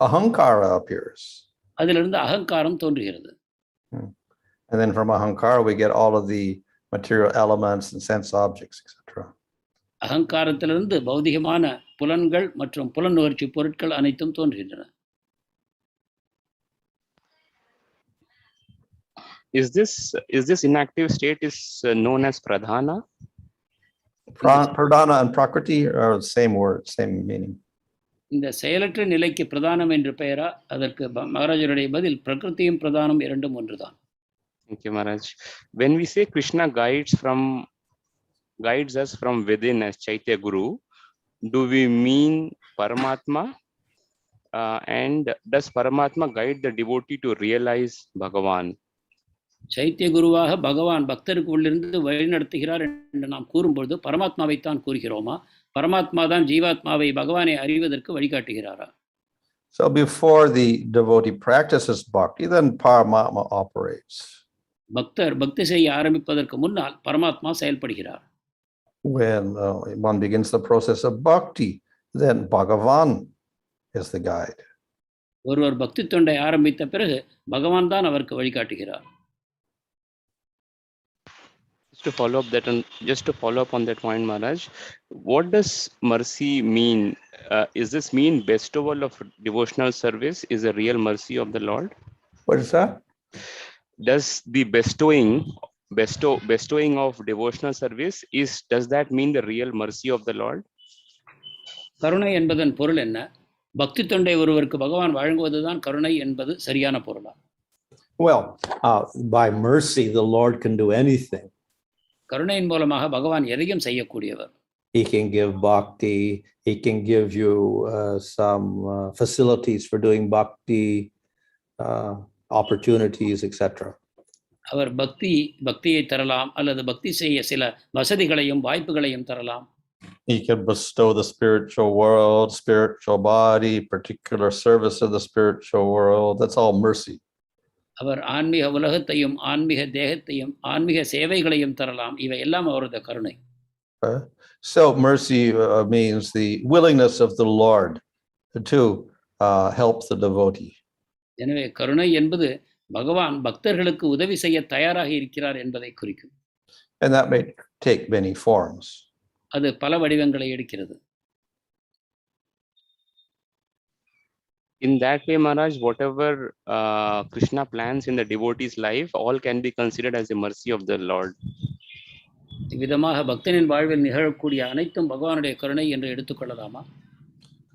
ahankara appears. அதிலிருந்து அகங்காரம் தோன்றுகிறது. And then from ahankara we get all of the material elements and sense objects, etc. அகங்காரத்திலிருந்து பௌதிகமான புலன்கள் மற்றும் புலனுணர்ச்சி பொருட்கள் அனைத்தும் தோன்றுகின்றன. Is this inactive state is known as pradhana? Pradhana and prakriti are the same word, same meaning. இந்த செயலற்ற நிலைக்கு பிரதானம் என்று பெயரா? அதற்கு மகாராஜருடைய பதில் பிரகிருதியும் பிரதானம் இரண்டும் ஒன்றுதான். Thank you, Maharaj. When we say Krishna guides us from within as Chaitya Guru, do we mean Paramatma? And does Paramatma guide the devotee to realize Bhagavan? சைத்திய குருவாக பகவான் பக்தருக்கு உள்ளிருந்து வழிநடத்துகிறார் என்று நாம் கூறும்பொழுது பரமாத்மாவைத்தான் கூறுகிறோமா? பரமாத்மா தான் ஜீவாத்மாவை பகவானை அறிவதற்கு வழிகாட்டுகிறாரா? So before the devotee practices bhakti, then Paramatma operates. பக்தர் பக்தி செய்ய ஆரம்பிப்பதற்கு முன்னால் பரமாத்மா செயல்படுகிறார். When one begins the process of bhakti, then Bhagavan is the guide. ஒருவர் பக்தி தொண்டை ஆரம்பித்த பிறகு பகவான் தான் அவருக்கு வழிகாட்டுகிறார். to follow up that, just to follow up on that point, Maharaj, what does mercy mean? Is this mean bestowal of devotional service is a real mercy of the Lord? What is that? Does the bestowing of devotional service does that mean the real mercy of the Lord? கருணை என்பதன் பொருள் என்ன? பக்தி தொண்டை ஒருவருக்கு பகவான் வழங்குவதுதான் கருணை என்பது சரியான பொருளா? Well, by mercy, the Lord can do anything. கருணையின் மூலமாக பகவான் எதையும் செய்யக்கூடியவர். He can give bhakti. He can give you some facilities for doing bhakti, opportunities, etc. அவர் பக்தியை தரலாம் அல்லது பக்தி செய்ய சில வசதிகளையும் வாய்ப்புகளையும் தரலாம். He can bestow the spiritual world, spiritual body, particular service of the spiritual world. That's all mercy. அவர் ஆன்மீக உலகத்தையும் ஆன்மீக தேகத்தையும் ஆன்மீக சேவைகளையும் தரலாம். இவை எல்லாம் அவரது கருணை. So mercy means the willingness of the Lord to help the devotee. எனவே கருணை என்பது பகவான் பக்தர்களுக்கு உதவி செய்ய தயாராக இருக்கிறார் என்பதை குறிக்கும். And that may take many forms. அது பல வடிவங்களை எடுக்கிறது. In that way, Maharaj, whatever Krishna plans in the devotee's life, all can be considered as the mercy of the Lord. இவ்விதமாக பக்தனின் வாழ்வில் நிகழக்கூடிய அனைத்தும் பகவானுடைய கருணை என்று எடுத்துக்கொள்ளலாமா?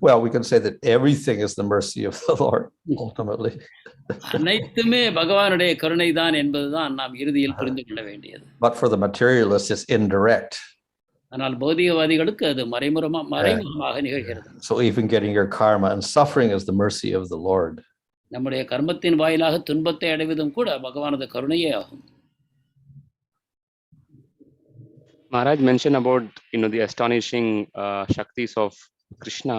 Well, we can say that everything is the mercy of the Lord, ultimately. அனைத்துமே பகவானுடைய கருணை தான் என்பதுதான் நாம் இறுதியில் புரிந்து கொள்ள வேண்டியது. But for the materialist, it's indirect. ஆனால் பௌதிகவாதிகளுக்கு அது மறைமுகமாக நிகழ்கிறது. So even getting your karma and suffering is the mercy of the Lord. நம்முடைய கர்மத்தின் வாயிலாக துன்பத்தை அடைவதும் கூட பகவானது கருணையே ஆகும். Maharaj mentioned about the astonishing shaktis of Krishna.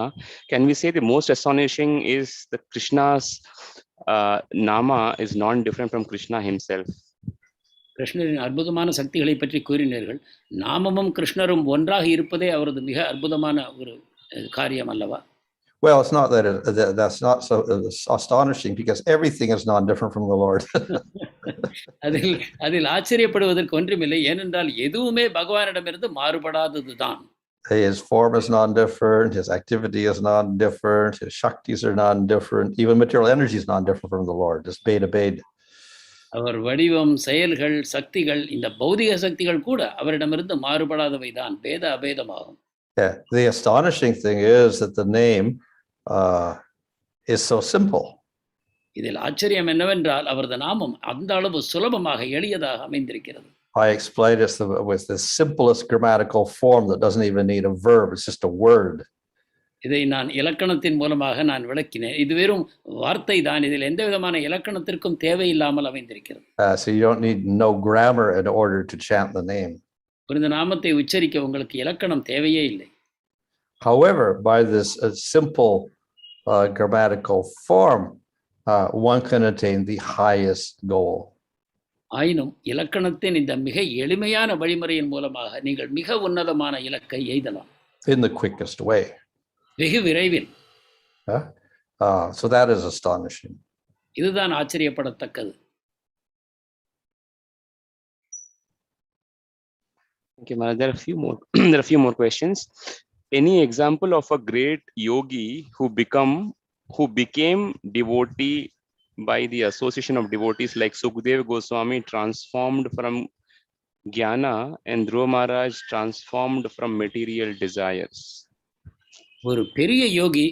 Can we say the most astonishing is that Krishna's nama is non-different from Krishna himself? கிருஷ்ணரின் அற்புதமான சக்திகளை பற்றி கூறினீர்கள். நாமமும் கிருஷ்ணரும் ஒன்றாக இருப்பதே அவரது மிக அற்புதமான ஒரு காரியம் அல்லவா? Well, it's not that that's not so astonishing because everything is non-different from the Lord. அதில் ஆச்சரியப்படுவதற்கு ஒன்றுமில்லை. ஏனென்றால் எதுவுமே பகவானிடமிருந்து மாறுபடாததுதான். His form is non-different, his activity is non-different, his shaktis are non-different, even material energy is non-different from the Lord. It's beta. அவர் வடிவம், செயல்கள், சக்திகள், இந்த பௌதிக சக்திகள் கூட அவரிடமிருந்து மாறுபடாதவை தான், பேத அபேதமாகும். Yeah, the astonishing thing is that the name is so simple. இதில் ஆச்சரியம் என்னவென்றால் அவரது நாமம் அந்த அளவு சுலபமாக எளியதாக அமைந்திருக்கிறது. I explained it with the simplest grammatical form that doesn't even need a verb. It's just a word. இதை நான் இலக்கணத்தின் மூலமாக நான் விளக்கினேன். இது வெறும் வார்த்தை தான். இதில் எந்த விதமான இலக்கணத்திற்கும் தேவையில்லாமல் அமைந்திருக்கிறது. So you don't need no grammar in order to chant the name. இந்த நாமத்தை உச்சரிக்க உங்களுக்கு இலக்கணம் தேவையே இல்லை. However, by this simple grammatical form, one can attain the highest goal. ஆயினும் இலக்கணத்தின் இந்த மிக எளிமையான வழிமுறையின் மூலமாக நீங்கள் மிக உன்னதமான இலக்கை எய்தலாம். In the quickest way. வெகு விரைவில். So that is astonishing. இதுதான் ஆச்சரியப்படத்தக்கது. Okay, Maharaj, there are a few more questions. Any example of a great yogi who became devotee by the association of devotees, like Sukadeva Goswami transformed from jnana and Dhruva Maharaj transformed from material desires? ஒரு பெரிய யோகி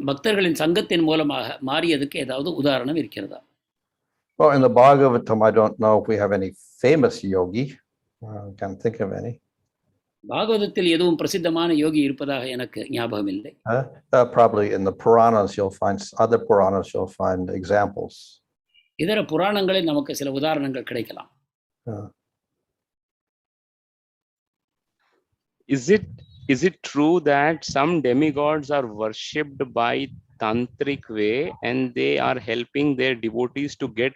பக்தர்களின் சங்கத்தின் மூலமாக மாறியதுக்கு ஏதாவது உதாரணம் இருக்கிறதா? Well, in the Bhagavatam, I don't know if we have any famous yogi. I can't think of any. பாகவதத்தில் எதுவும் பிரசித்தமான யோகி இருப்பதாக எனக்கு ஞாபகம் இல்லை. Probably in the Puranas, other Puranas you'll find examples. இதர புராணங்களில் நமக்கு சில உதாரணங்கள் கிடைக்கலாம். Is it true that some demigods are worshipped by tantric way and they are helping their devotees to get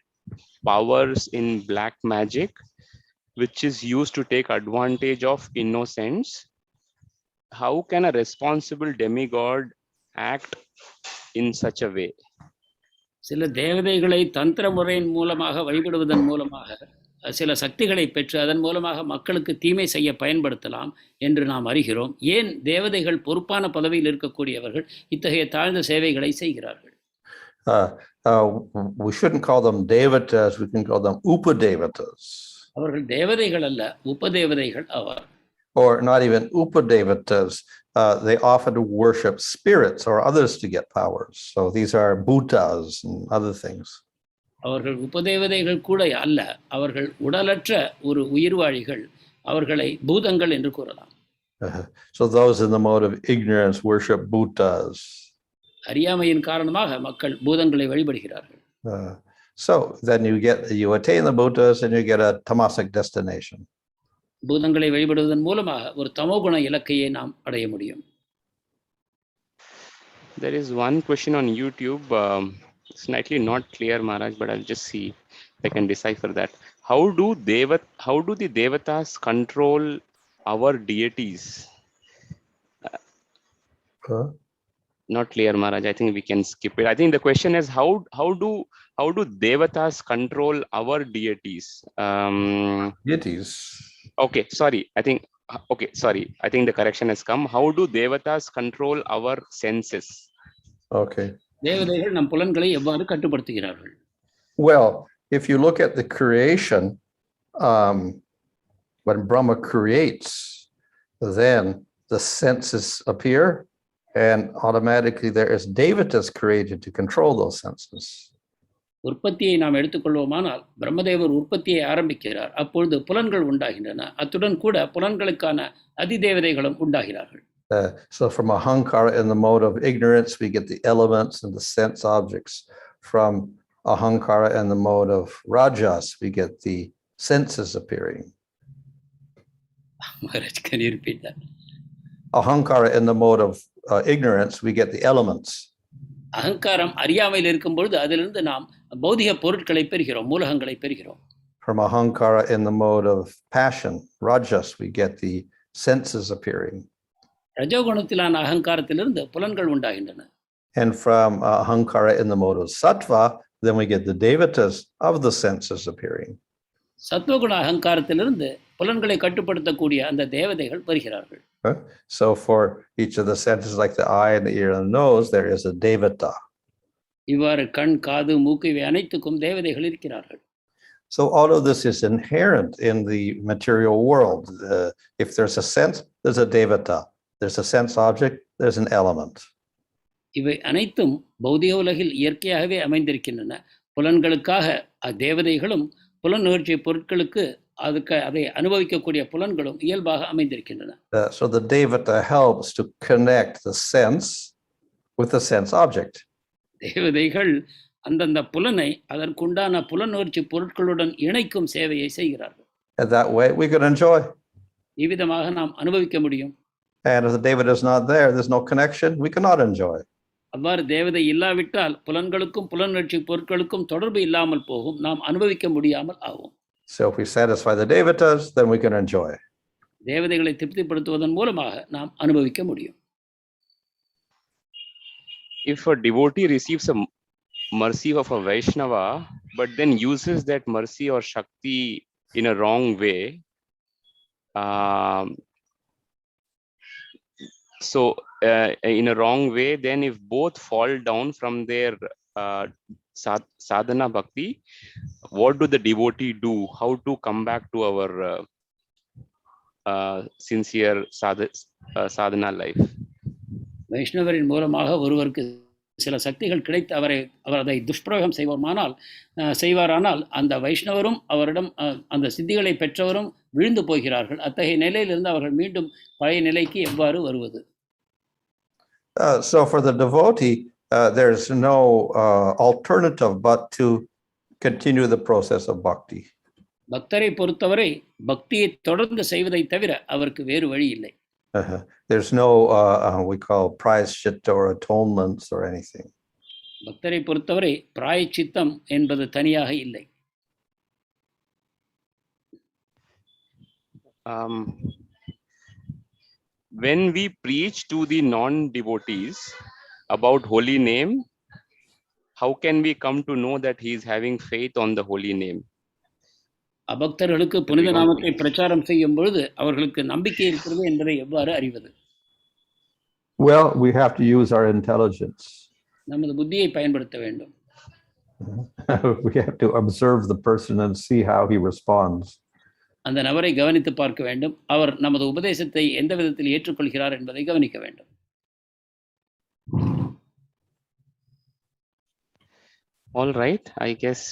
powers in black magic, which is used to take advantage of innocence? How can a responsible demigod act in such a way? சில தேவதைகளை தந்திர முறையின் மூலமாக வழிபடுவதன் மூலமாக சில சக்திகளை பெற்று அதன் மூலமாக மக்களுக்கு தீமை செய்ய பயன்படுத்தலாம் என்று நாம் அறிகிறோம். ஏன் தேவதைகள் பொறுப்பான பதவியில் இருக்கக்கூடியவர்கள் இத்தகைய தாழ்ந்த சேவைகளை செய்கிறார்கள்? We shouldn't call them devatas, we can call them upadevatas. அவர்கள் தேவதைகள் அல்ல, உபதேவதைகள் ஆவார். Or not even upadevatas, they often worship spirits or others to get powers. So these are bhutas and other things. அவர்கள் உபதேவதைகள் கூட அல்ல, அவர்கள் உடலற்ற ஒரு உயிர்வாழிகள், அவர்களை பூதங்கள் என்று கூறலாம். So those in the mode of ignorance worship bhutas. அறியாமையின் காரணமாக மக்கள் பூதங்களை வழிபடுகிறார்கள். So then you attain the bhutas and you get a tamasic destination. பூதங்களை வழிபடுவதன் மூலமாக ஒரு தமோகுண இலக்கையை நாம் அடைய முடியும். There is one question on YouTube, slightly not clear, Maharaj, but I'll just see if I can decipher that. How do the devatas control our deities? Not clear, Maharaj. I think we can skip it. I think the question is how do devatas control our deities? Deities. Okay, sorry. I think the correction has come. How do devatas control our senses? Okay. தேவதைகள் நம் புலன்களை எவ்வாறு கட்டுப்படுத்துகிறார்கள்? Well, if you look at the creation, when Brahma creates, then the senses appear and automatically there is devatas created to control those senses. உற்பத்தியை நாம் எடுத்துக்கொள்வோமானால் பிரம்மதேவர் உற்பத்தியை ஆரம்பிக்கிறார். அப்பொழுது புலன்கள் உண்டாகின்றன. அத்துடன் கூட புலன்களுக்கான அதிதேவதைகளும் உண்டாகிறார்கள். So from ahankara in the mode of ignorance, we get the elements and the sense objects. From ahankara in the mode of rajas, we get the senses appearing. Maharaj, can you repeat that? Ahankara in the mode of ignorance, we get the elements. அகங்காரம் அறியாமையில் இருக்கும் பொழுது அதிலிருந்து நாம் பௌதிக பொருட்களை பெறுகிறோம், மூலகங்களை பெறுகிறோம். From ahankara in the mode of passion, rajas, we get the senses appearing. ரஜோகுணத்திலான அகங்காரத்திலிருந்து புலன்கள் உண்டாகின்றன. And from ahankara in the mode of sattva, then we get the devatas of the senses appearing. சத்வகுண அகங்காரத்திலிருந்து புலன்களை கட்டுப்படுத்தக்கூடிய அந்த தேவதைகள் வருகிறார்கள். So for each of the senses, like the eye and the ear and the nose, there is a devata. இவ்வாறு கண், காது, மூக்கு இவை அனைத்துக்கும் தேவதைகள் இருக்கிறார்கள். So all of this is inherent in the material world. If there's a sense, there's a devata. There's a sense object, there's an element. இவை அனைத்தும் பௌதிக உலகில் இயற்கையாகவே அமைந்திருக்கின்றன. புலன்களுக்காக தேவதைகளும் புலனுணர்ச்சி பொருட்களுக்கு அதை அனுபவிக்கக்கூடிய புலன்களும் இயல்பாக அமைந்திருக்கின்றன. So the devata helps to connect the sense with the sense object. தேவதைகள் அந்தந்த புலனை அதற்குண்டான புலனுணர்ச்சி பொருட்களுடன் இணைக்கும் சேவையை செய்கிறார்கள். And that way we can enjoy. இவ்விதமாக நாம் அனுபவிக்க முடியும். And if the devata is not there, there's no connection, we cannot enjoy. அவ்வாறு தேவதை இல்லாவிட்டால் புலன்களுக்கும் புலனுணர்ச்சி பொருட்களுக்கும் தொடர்பு இல்லாமல் போகும், நாம் அனுபவிக்க முடியாமல் ஆகும். So if we satisfy the devatas, then we can enjoy. தேவதைகளை திருப்திப்படுத்துவதன் மூலமாக நாம் அனுபவிக்க முடியும். If a devotee receives a mercy of a Vaishnava, but then uses that mercy or Shakti in a wrong way, in a wrong way, then if both fall down from their sadhana bhakti, what do the devotee do? How to come back to our sincere sadhana life? வைஷ்ணவரின் மூலமாக ஒருவருக்கு சில சக்திகள் கிடைத்து அவர் அதை துஷ்பிரயோகம் செய்வாரானால் அந்த வைஷ்ணவரும் அவரிடம் அந்த சித்திகளை பெற்றவரும் விழுந்து போகிறார்கள். அத்தகைய நிலையிலிருந்து அவர்கள் மீண்டும் பழைய நிலைக்கு எவ்வாறு வருவது? So for the devotee, there's no alternative but to continue the process of bhakti. பக்தரை பொறுத்தவரை பக்தியை தொடர்ந்து செய்வதை தவிர அவருக்கு வேறு வழி இல்லை. There's no we call prāyaschitta or atonements or anything. பக்தரை பொறுத்தவரை பிராயச்சித்தம் என்பது தனியாக இல்லை. When we preach to the non-devotees about holy name, how can we come to know that he is having faith on the holy name? அபக்தர்களுக்கு புனித நாமத்தை பிரச்சாரம் செய்யும் பொழுது அவர்களுக்கு நம்பிக்கை இருக்கிறது என்பதை எவ்வாறு அறிவது? Well, we have to use our intelligence. நமது புத்தியை பயன்படுத்த வேண்டும். We have to observe the person and see how he responds. அந்த நபரை கவனித்து பார்க்க வேண்டும். அவர் நமது உபதேசத்தை எந்த விதத்தில் ஏற்றுக்கொள்கிறார் என்பதை கவனிக்க வேண்டும். All right, I guess,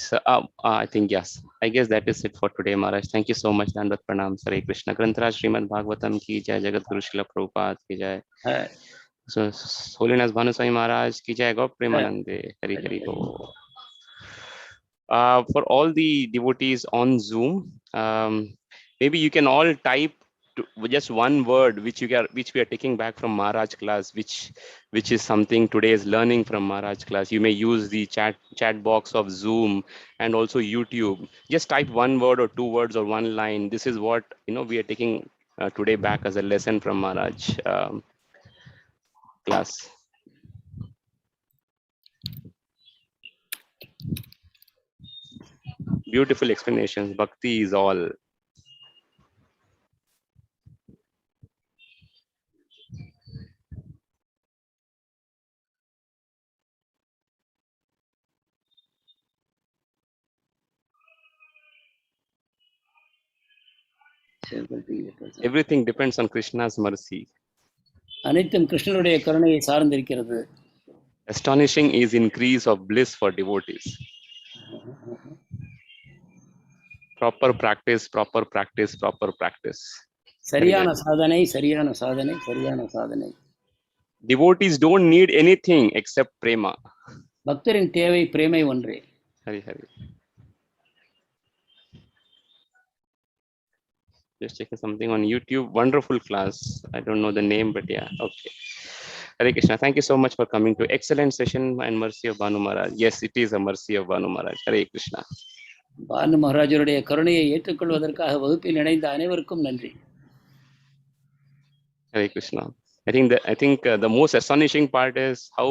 I think, yes, I guess that is it for today, Maharaj. Thank you so much. Dandat Pranam, Hare Krishna. Grantaraj Srimad Bhagavatam ki jai, Jagat Guru Srila Prabhupada ki jai. So, Holiness Bhanuswami Maharaj ki jai, Gop Premanande, Hari Hari Go. For all the devotees on Zoom, maybe you can all type just one word which we are taking back from Maharaj class, which is something today is learning from Maharaj class. You may use the chat box of Zoom and also YouTube. Just type one word or two words or one line. This is what we are taking today back as a lesson from Maharaj class. Beautiful explanations. Bhakti is all. Everything depends on Krishna's mercy. அனைத்தும் கிருஷ்ணருடைய கருணையை சார்ந்திருக்கிறது. Astonishing is increase of bliss for devotees. Proper practice, proper practice, proper practice. சரியான சாதனை, சரியான சாதனை, சரியான சாதனை. Devotees don't need anything except prema. பக்தரின் தேவை பிரேமை ஒன்றே. Hari Hari. Just checking something on YouTube. Wonderful class. I don't know the name, but yeah, okay. Hare Krishna. Thank you so much for coming to excellent session and mercy of Bhanu Maharaj. Yes, it is a mercy of Bhanu Maharaj. Hare Krishna. Banu மகாராஜருடைய கருணையை ஏற்றுக்கொள்வதற்காக வகுப்பில் இணைந்த அனைவருக்கும் நன்றி. Hare Krishna. I think the most astonishing part is how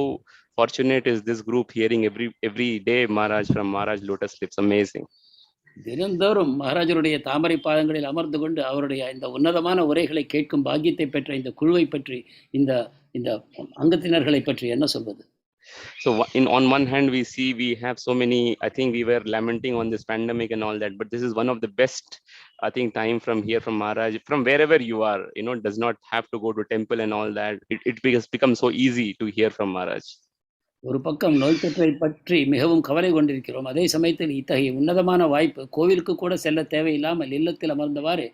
fortunate is this group hearing every day Maharaj from Maharaj lotus lips. Amazing. தினந்தோறும் மகாராஜருடைய தாமரை பாதங்களில் அமர்ந்து கொண்டு அவருடைய இந்த உன்னதமான உரைகளை கேட்கும் பாக்கியத்தை பெற்ற இந்த குழுவை பற்றி, இந்த அங்கத்தினர்களை பற்றி என்ன சொல்வது? So on one hand we have so many, I think we were lamenting on this pandemic and all that, but this is one of the best, I think, time from here from Maharaj, from wherever you are, does not have to go to temple and all that. It becomes so easy to hear from Maharaj. ஒரு பக்கம் நோய் தொற்றை பற்றி மிகவும் கவலை கொண்டிருக்கிறோம். அதே சமயத்தில் இத்தகைய உன்னதமான வாய்ப்பு கோவிலுக்கு கூட செல்ல தேவையில்லாமல் இல்லத்தில் அமர்ந்தவாறு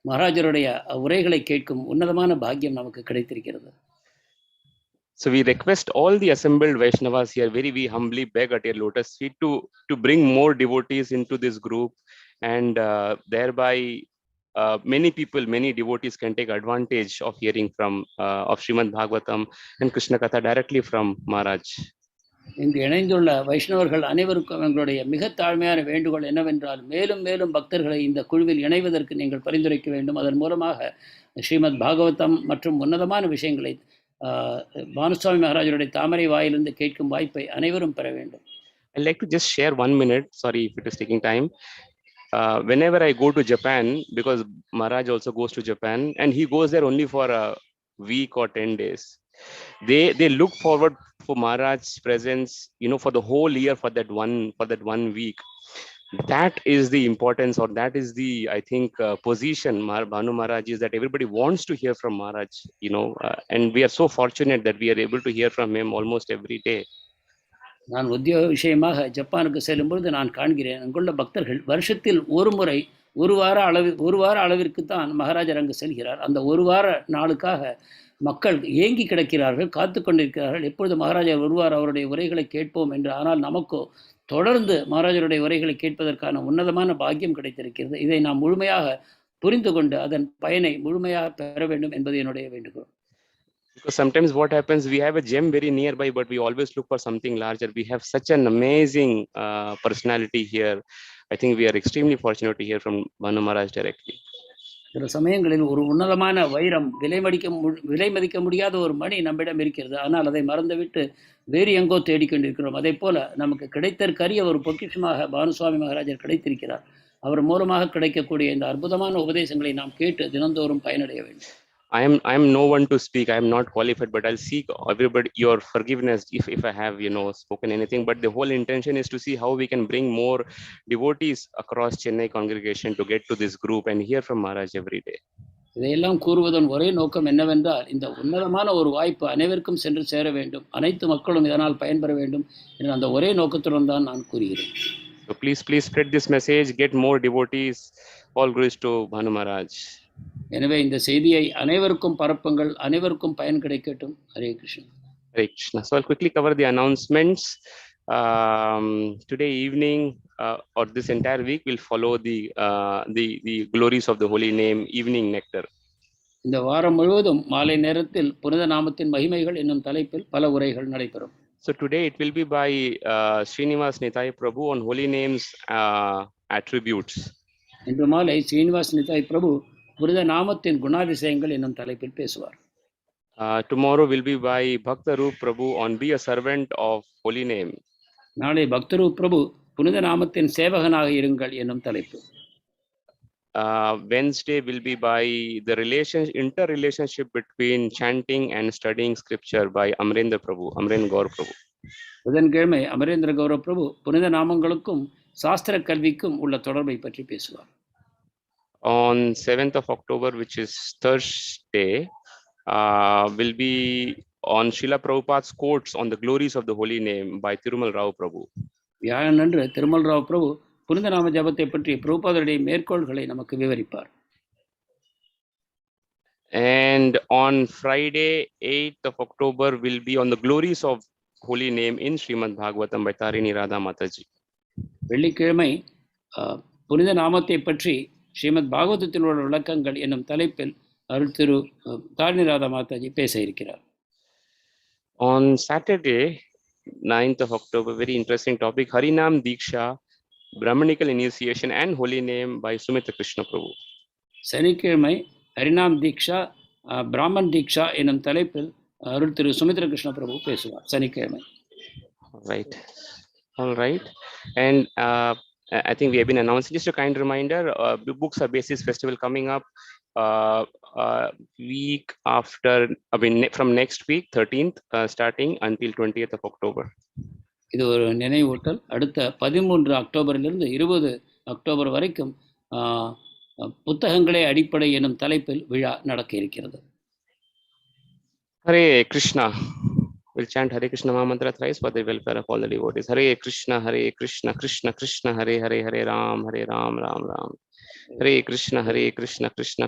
மகாராஜருடைய உரைகளை கேட்கும் உன்னதமான பாக்கியம் நமக்கு கிடைத்திருக்கிறது. So we request all the assembled Vaishnavas here, we humbly beg at your lotus feet to bring more devotees into this group, and thereby many devotees can take advantage of hearing of Srimad Bhagavatam and Krishna Katha directly from Maharaj. இங்கு இணைந்துள்ள வைஷ்ணவர்கள் அனைவருக்கும் எங்களுடைய மிக தாழ்மையான வேண்டுகோள் என்னவென்றால், மேலும் மேலும் பக்தர்களை இந்த குழுவில் இணைவதற்கு நீங்கள் பரிந்துரைக்க வேண்டும். அதன் மூலமாக ஸ்ரீமத் பாகவதம் மற்றும் உன்னதமான விஷயங்களை பானுஸ்வாமி மகாராஜருடைய தாமரை வாயிலிருந்து கேட்கும் வாய்ப்பை அனைவரும் பெற வேண்டும். I'd like to just share 1 minute. Sorry if it is taking time. Whenever I go to Japan, because Maharaj also goes to Japan, and he goes there only for a week or 10 days. They look forward for Maharaj's presence, for the whole year, for that one week. That is the importance, or that is the, I think, position Bhanu Maharaj is, that everybody wants to hear from Maharaj, and we are so fortunate that we are able to hear from him almost every day. நான் உத்தியோக விஷயமாக ஜப்பானுக்கு செல்லும்பொழுது நான் காண்கிறேன், அங்குள்ள பக்தர்கள் வருஷத்தில் ஒரு வார அளவிற்கு தான் மகாராஜர் அங்கு செல்கிறார். அந்த ஒரு வார நாளுக்காக மக்கள் ஏங்கி கிடக்கிறார்கள், காத்து கொண்டிருக்கிறார்கள். எப்பொழுது மகாராஜர் வருவார், அவருடைய உரைகளை கேட்போம் என்று. ஆனால் நமக்கோ தொடர்ந்து மகாராஜருடைய உரைகளை கேட்பதற்கான உன்னதமான பாக்கியம் கிடைத்திருக்கிறது. இதை நாம் முழுமையாக புரிந்து கொண்டு அதன் பயனை முழுமையாக பெற வேண்டும் என்பது என்னுடைய வேண்டுகோள். Because sometimes what happens, we have a gem very nearby, but we always look for something larger. We have such an amazing personality here. I think we are extremely fortunate to hear from Bhanu Maharaj directly. சில சமயங்களில் ஒரு உன்னதமான வைரம், விலை மதிக்க முடியாத ஒரு மணி நம்மிடம் இருக்கிறது. ஆனால் அதை மறந்துவிட்டு வேறு எங்கோ தேடிக்கொண்டிருக்கிறோம். அதே போல நமக்கு கிடைத்தற்கரிய ஒரு பொக்கிஷமாக பானுசுவாமி மகாராஜர் கிடைத்திருக்கிறார். அவர் மூலமாக கிடைக்கக்கூடிய இந்த அற்புதமான உபதேசங்களை நாம் கேட்டு தினந்தோறும் பயனடைய வேண்டும். I am no one to speak. I am not qualified, but I'll seek everybody your forgiveness if I have spoken anything. But the whole intention is to see how we can bring more devotees across Chennai congregation to get to this group and hear from Maharaj every day. இதையெல்லாம் கூறுவதன் ஒரே நோக்கம் என்னவென்றால் இந்த உன்னதமான ஒரு வாய்ப்பு அனைவருக்கும் சென்று சேர வேண்டும், அனைத்து மக்களும் இதனால் பயன்பெற வேண்டும் என்ற அந்த ஒரே நோக்கத்துடன் தான் நான் கூறுகிறேன். So please spread this message, get more devotees. All glories to Bhanu Maharaj. எனவே இந்த செய்தியை அனைவருக்கும் பரப்புங்கள், அனைவருக்கும் பயன் கிடைக்கட்டும். Hare Krishna. Hare Krishna. So I'll quickly cover the announcements. Today evening or this entire week we'll follow the glories of the holy name evening nectar. இந்த வாரம் முழுவதும் மாலை நேரத்தில் புனித நாமத்தின் மகிமைகள் என்னும் தலைப்பில் பல உரைகள் நடைபெறும். So today it will be by Srinivas Nitai Prabhu on holy names attributes. இன்று மாலை ஸ்ரீனிவாஸ் நிதாய் பிரபு புனித நாமத்தின் குணாதிசயங்கள் என்னும் தலைப்பில் பேசுவார். Tomorrow will be by Bhakta-Roop Prabhu on be a servant of holy name. நாளை பக்தரூப் பிரபு புனித நாமத்தின் சேவகனாக இருங்கள் என்னும் தலைப்பு. Wednesday will be by the interrelationship between chanting and studying scripture by Amrendra Gaur Prabhu. புதன்கிழமை அமரேந்திர கௌரவ பிரபு புனித நாமங்களுக்கும் சாஸ்திர கல்விக்கும் உள்ள தொடர்பை பற்றி பேசுவார். On 7th of October, which is Thursday, will be on Srila Prabhupada's quotes on the glories of the holy name by Thirumal Rao Prabhu. வியாழன் அன்று திருமல் ராவ் பிரபு புனித நாம ஜபத்தை பற்றி பிரபுபாதருடைய மேற்கோள்களை நமக்கு விவரிப்பார். And on Friday, 8th of October, will be on the glories of holy name in Srimad Bhagavatam by Tarini Radha Mataji. வெள்ளிக்கிழமை புனித நாமத்தை பற்றி ஸ்ரீமத் பாகவதத்தில் உள்ள விளக்கங்கள் என்னும் தலைப்பில் அருள் திரு தாரிணி ராதா மாதாஜி பேச இருக்கிறார். On Saturday, 9th of October, very interesting topic, Harinam Diksha, Brahmanical initiation and holy name by Sumitra Krishna Prabhu. சனிக்கிழமை ஹரிநாம் தீக்ஷா பிராமன் தீக்ஷா என்னும் தலைப்பில் அருள் திரு சுமித்ர கிருஷ்ண பிரபு பேசுவார் சனிக்கிழமை. All right. And I think we have been announcing, just a kind reminder, books are basis festival coming up week after, from next week 13th starting until 20th of October. இது ஒரு நினைவூட்டல். அடுத்த 13 அக்டோபரிலிருந்து 20 October வரைக்கும் புத்தகங்களே அடிப்படை எனும் தலைப்பில் விழா நடக்க இருக்கிறது. Hare Krishna. We'll chant Hare Krishna Mahamantra thrice for the welfare of all the devotees. Hare Krishna, Krishna Krishna, Hare Hare, Hare Ram, Ram Ram. Hare Krishna, Krishna Krishna.